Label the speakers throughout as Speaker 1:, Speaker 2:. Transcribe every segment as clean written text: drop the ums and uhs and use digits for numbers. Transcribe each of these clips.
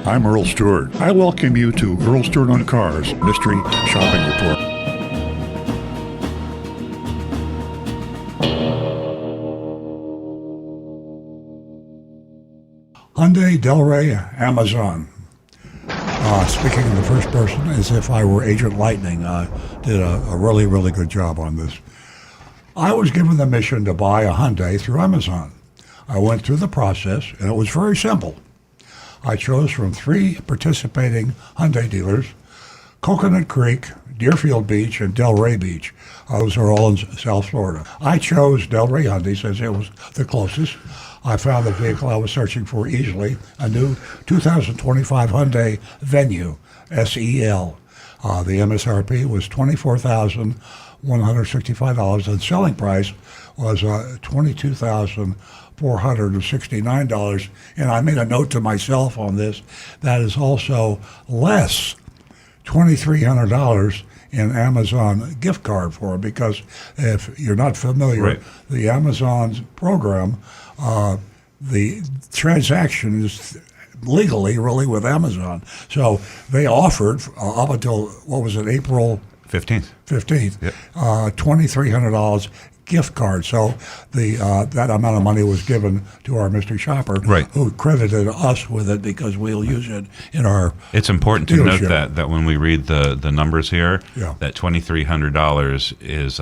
Speaker 1: I'm Earl Stewart. I welcome you to Earl Stewart on Cars Mystery Shopping Report. Hyundai, Delray, Amazon. Speaking in the first person as if I were Agent Lightning, did a really, really good job on this. I was given the mission to buy a Hyundai through Amazon. I went through the process, and it was very simple. I chose from 3 participating Hyundai dealers: Coconut Creek, Deerfield Beach, and Delray Beach. Those are all in South Florida. I chose Delray Hyundai since it was the closest. I found the vehicle I was searching for easily, a new 2025 Hyundai Venue, SEL. The MSRP was $24,165, and selling price was $22,469. And I made a note to myself on this. That is also less $2,300 in Amazon gift card for it, because if you're not familiar,
Speaker 2: Right.
Speaker 1: the Amazon's program, the transaction is legally really with Amazon. So they offered up until, what was it, April
Speaker 2: 15th.
Speaker 1: 15th,
Speaker 2: Yep.
Speaker 1: $2,300 gift card. So that amount of money was given to our mystery shopper,
Speaker 2: Right.
Speaker 1: who credited us with it because we'll use it in our
Speaker 2: It's important to note
Speaker 1: dealership.
Speaker 2: that when we read the numbers here,
Speaker 1: Yeah.
Speaker 2: that $2,300 is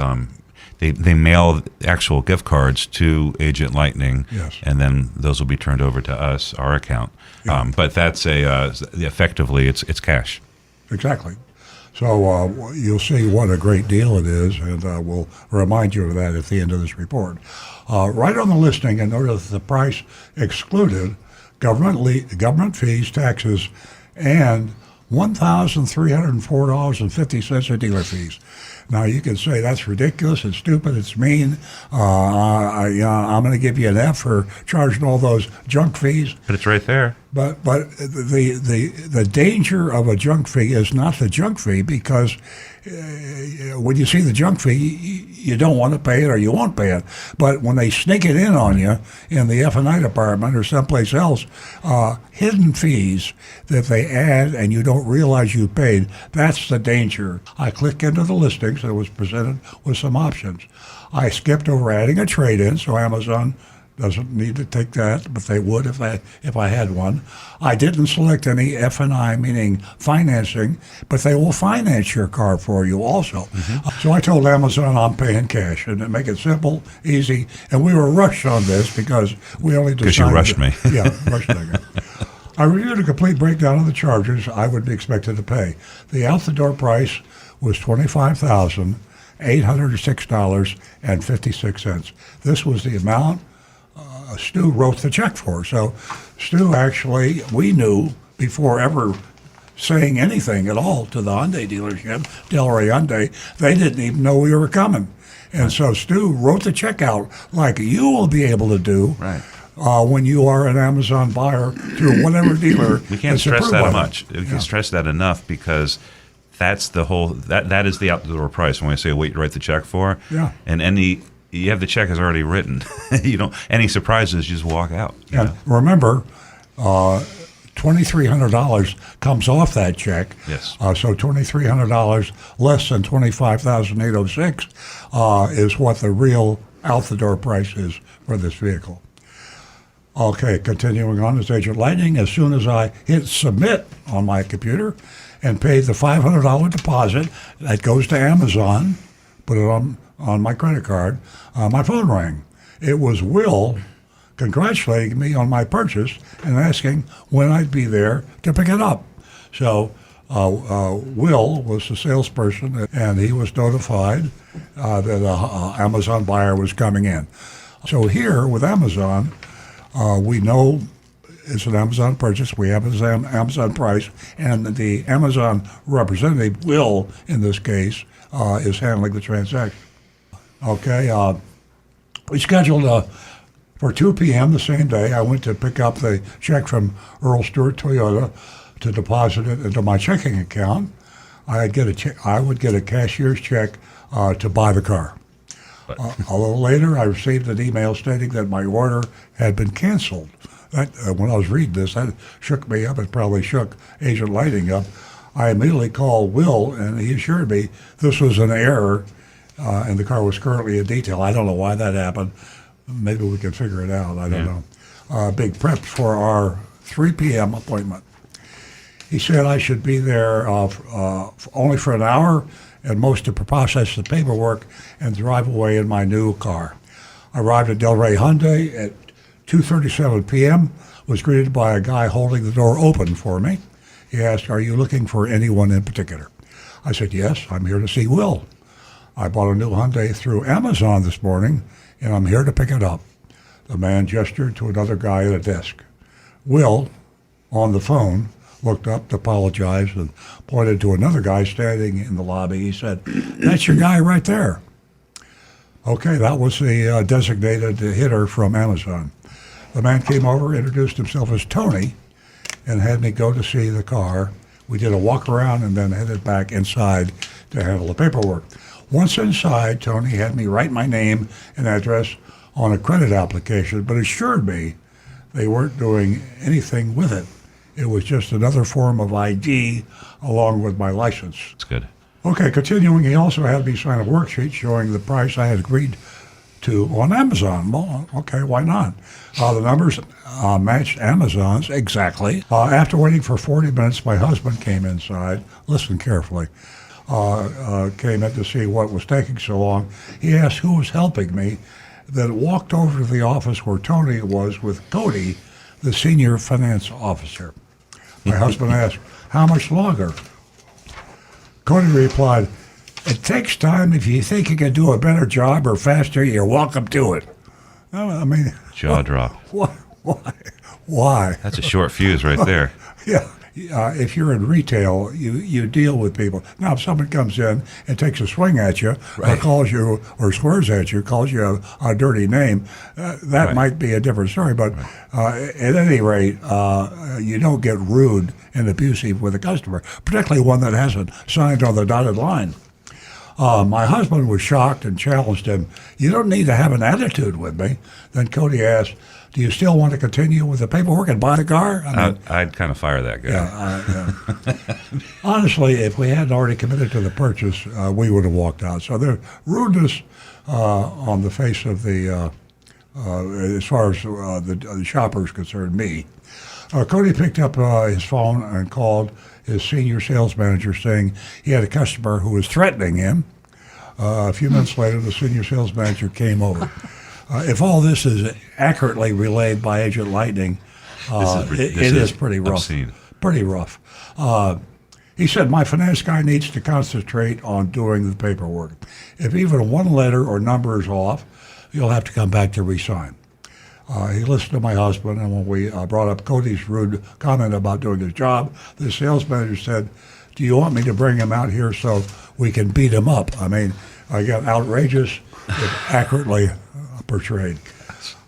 Speaker 2: they mail actual gift cards to Agent Lightning,
Speaker 1: Yes.
Speaker 2: and then those will be turned over to us, our account.
Speaker 1: Yeah.
Speaker 2: But that's effectively it's cash.
Speaker 1: Exactly. So you'll see what a great deal it is, and we'll remind you of that at the end of this report. Right on the listing, and notice that the price excluded government fees, taxes, and $1,304.50 in dealer fees. Now, you can say that's ridiculous, it's stupid, it's mean. I'm going to give you an F for charging all those junk fees.
Speaker 2: But it's right there.
Speaker 1: But the danger of a junk fee is not the junk fee, because when you see the junk fee, you don't want to pay it or you won't pay it. But when they sneak it in on you in the F&I department or someplace else, hidden fees that they add and you don't realize you paid, that's the danger. I click into the listings and it was presented with some options. I skipped over adding a trade-in, so Amazon doesn't need to take that, but they would if I had one. I didn't select any F&I, meaning financing, but they will finance your car for you also. Mm-hmm. So I told Amazon I'm paying cash, and to make it simple, easy, and we were rushed on this because we only decided...
Speaker 2: Because you rushed me.
Speaker 1: Yeah, rushed me. I reviewed a complete breakdown of the charges I would be expected to pay. The out-the-door price was $25,806.56. This was the amount Stu wrote the check for. So Stu actually, we knew before ever saying anything at all to the Hyundai dealership, Delray Hyundai, they didn't even know we were coming. And so Stu wrote the check out like you will be able to do
Speaker 2: Right.
Speaker 1: when you are an Amazon buyer through whatever dealer.
Speaker 2: We can't
Speaker 1: that's
Speaker 2: stress
Speaker 1: approved
Speaker 2: that
Speaker 1: by them.
Speaker 2: much. We can stress that enough, because that's the whole that is the out-the-door price. When I say what you write the check for,
Speaker 1: Yeah.
Speaker 2: and you have the check is already written. You don't any surprises, you just walk out. You
Speaker 1: And
Speaker 2: know?
Speaker 1: remember, $2,300 comes off that check.
Speaker 2: Yes.
Speaker 1: So $2,300 less than $25,806 is what the real out-the-door price is for this vehicle. Okay, continuing on as Agent Lightning, as soon as I hit submit on my computer and paid the $500 deposit that goes to Amazon, put it on my credit card, my phone rang. It was Will congratulating me on my purchase and asking when I'd be there to pick it up. So Will was the salesperson, and he was notified that an Amazon buyer was coming in. So here with Amazon, we know it's an Amazon purchase. We have an Amazon price, and the Amazon representative, Will, in this case, is handling the transaction. Okay, we scheduled for 2 p.m. the same day. I went to pick up the check from Earl Stewart Toyota to deposit it into my checking account. I would get a cashier's check to buy the car. A little later, I received an email stating that my order had been canceled. When I was reading this, that shook me up. It probably shook Agent Lighting up. I immediately called Will, and he assured me this was an error, and the car was currently in detail. I don't know why that happened. Maybe we can figure it out. I don't know. Big prep for our 3 p.m. appointment. He said I should be there only for an hour and most to process the paperwork and drive away in my new car. I arrived at Delray Hyundai at 2:37 p.m., was greeted by a guy holding the door open for me. He asked, "Are you looking for anyone in particular?" I said, "Yes, I'm here to see Will. I bought a new Hyundai through Amazon this morning, and I'm here to pick it up." The man gestured to another guy at a desk. Will, on the phone, looked up to apologize and pointed to another guy standing in the lobby. He said, "That's your guy right there." Okay, that was the designated hitter from Amazon. The man came over, introduced himself as Tony, and had me go to see the car. We did a walk around and then headed back inside to handle the paperwork. Once inside, Tony had me write my name and address on a credit application, but assured me they weren't doing anything with it. It was just another form of ID along with my license.
Speaker 2: That's good.
Speaker 1: Okay, continuing, he also had me sign a worksheet showing the price I had agreed to on Amazon. Well, okay, why not? The numbers matched Amazon's exactly. After waiting for 40 minutes, my husband came inside. Listen carefully. Came in to see what was taking so long. He asked who was helping me, then walked over to the office where Tony was with Cody, the senior finance officer. My husband asked, "How much longer?" Cody replied, "It takes time. If you think you can do a better job or faster, you're welcome to it." I mean,
Speaker 2: Jaw drop.
Speaker 1: Why?
Speaker 2: That's a short fuse right there.
Speaker 1: Yeah. If you're in retail, you deal with people. Now, if someone comes in and takes a swing at you, or calls you, or swears at you, calls you a dirty name, that might be a different story. But at any rate, you don't get rude and abusive with a customer, particularly one that hasn't signed on the dotted line. My husband was shocked and challenged him. "You don't need to have an attitude with me." Then Cody asked, "Do you still want to continue with the paperwork and buy the car?"
Speaker 2: I'd kind of fire that guy.
Speaker 1: Yeah. Honestly, if we hadn't already committed to the purchase, we would have walked out. So the rudeness on the face of the, as far as the shopper is concerned, me. Cody picked up his phone and called his senior sales manager saying he had a customer who was threatening him. A few minutes later, the senior sales manager came over. If all this is accurately relayed by Agent Lightning, it is pretty rough.
Speaker 2: Obscene.
Speaker 1: Pretty rough. He said, "My finance guy needs to concentrate on doing the paperwork. If even one letter or number is off, you'll have to come back to re-sign." He listened to my husband, and when we brought up Cody's rude comment about doing his job, the sales manager said, "Do you want me to bring him out here so we can beat him up?" I mean, I got outrageous, but accurately portrayed.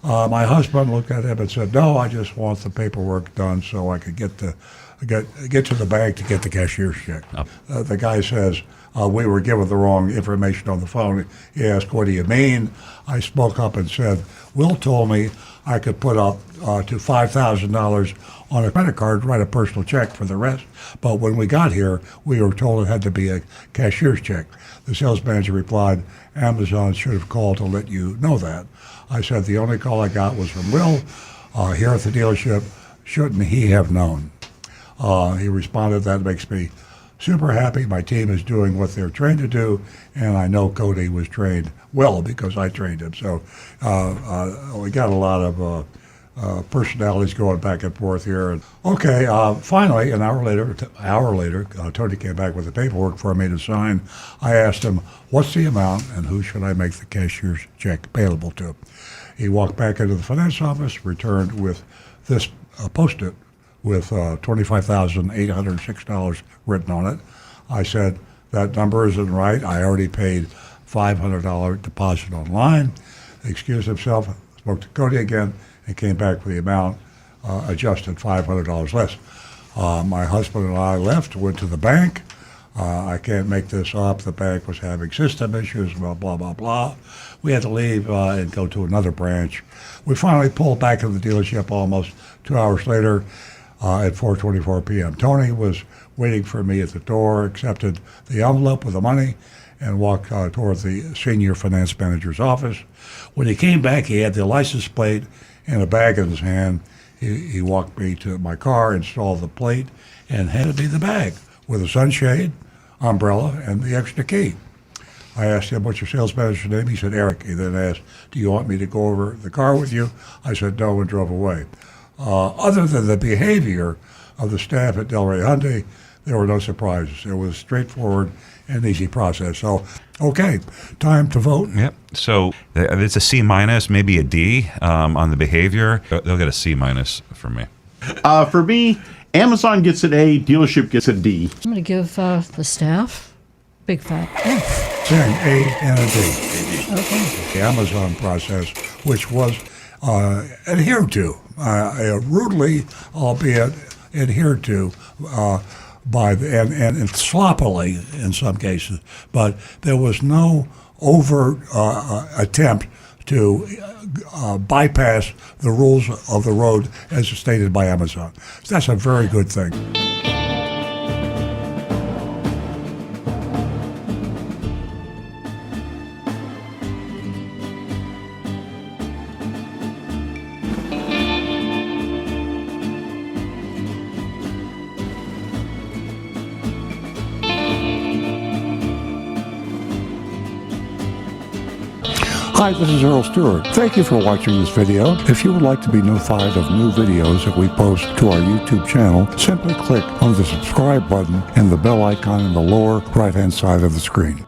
Speaker 1: My husband looked at him and said, "No, I just want the paperwork done so I could get to the bank to get the cashier's check." The guy says, "We were given the wrong information on the phone." He asked, "What do you mean?" I spoke up and said, "Will told me I could put up to $5,000 on a credit card, write a personal check for the rest. But when we got here, we were told it had to be a cashier's check." The sales manager replied, "Amazon should have called to let you know that." I said, "The only call I got was from Will here at the dealership. Shouldn't he have known?" He responded, "That makes me super happy. My team is doing what they're trained to do, and I know Cody was trained well because I trained him." So we got a lot of personalities going back and forth here. Okay, finally, an hour later, Tony came back with the paperwork for me to sign. I asked him, "What's the amount, and who should I make the cashier's check payable to?" He walked back into the finance office, returned with this Post-it with $25,806 written on it. I said, "That number isn't right. I already paid $500 deposit online." He excused himself, spoke to Cody again, and came back with the amount adjusted $500 less. My husband and I left, went to the bank. I can't make this up. The bank was having system issues, blah, blah, blah, blah. We had to leave and go to another branch. We finally pulled back to the dealership almost 2 hours later at 4:24 p.m. Tony was waiting for me at the door, accepted the envelope with the money, and walked toward the senior finance manager's office. When he came back, he had the license plate and a bag in his hand. He walked me to my car, installed the plate, and handed me the bag with a sunshade, umbrella, and the extra key. I asked him, what's your sales manager's name? He said, Eric. He then asked, do you want me to go over the car with you? I said, no, and drove away. Other than the behavior of the staff at Delray Hyundai, there were no surprises. It was straightforward and easy process. So, okay, time to vote.
Speaker 2: Yep. So it's a C minus, maybe a D on the behavior. They'll get a C minus from me.
Speaker 3: For me, Amazon gets an A, dealership gets a D.
Speaker 4: I'm going to give the staff big fat F.
Speaker 1: Same, A and a D.
Speaker 4: Okay.
Speaker 1: The Amazon process, which was adhered to, rudely, albeit adhered to, and sloppily in some cases, but there was no overt attempt to bypass the rules of the road as stated by Amazon. So that's a very good thing. Hi, this is Earl Stewart. Thank you for watching this video. If you would like to be notified of new videos that we post to our YouTube channel, simply click on the subscribe button and the bell icon in the lower right-hand side of the screen.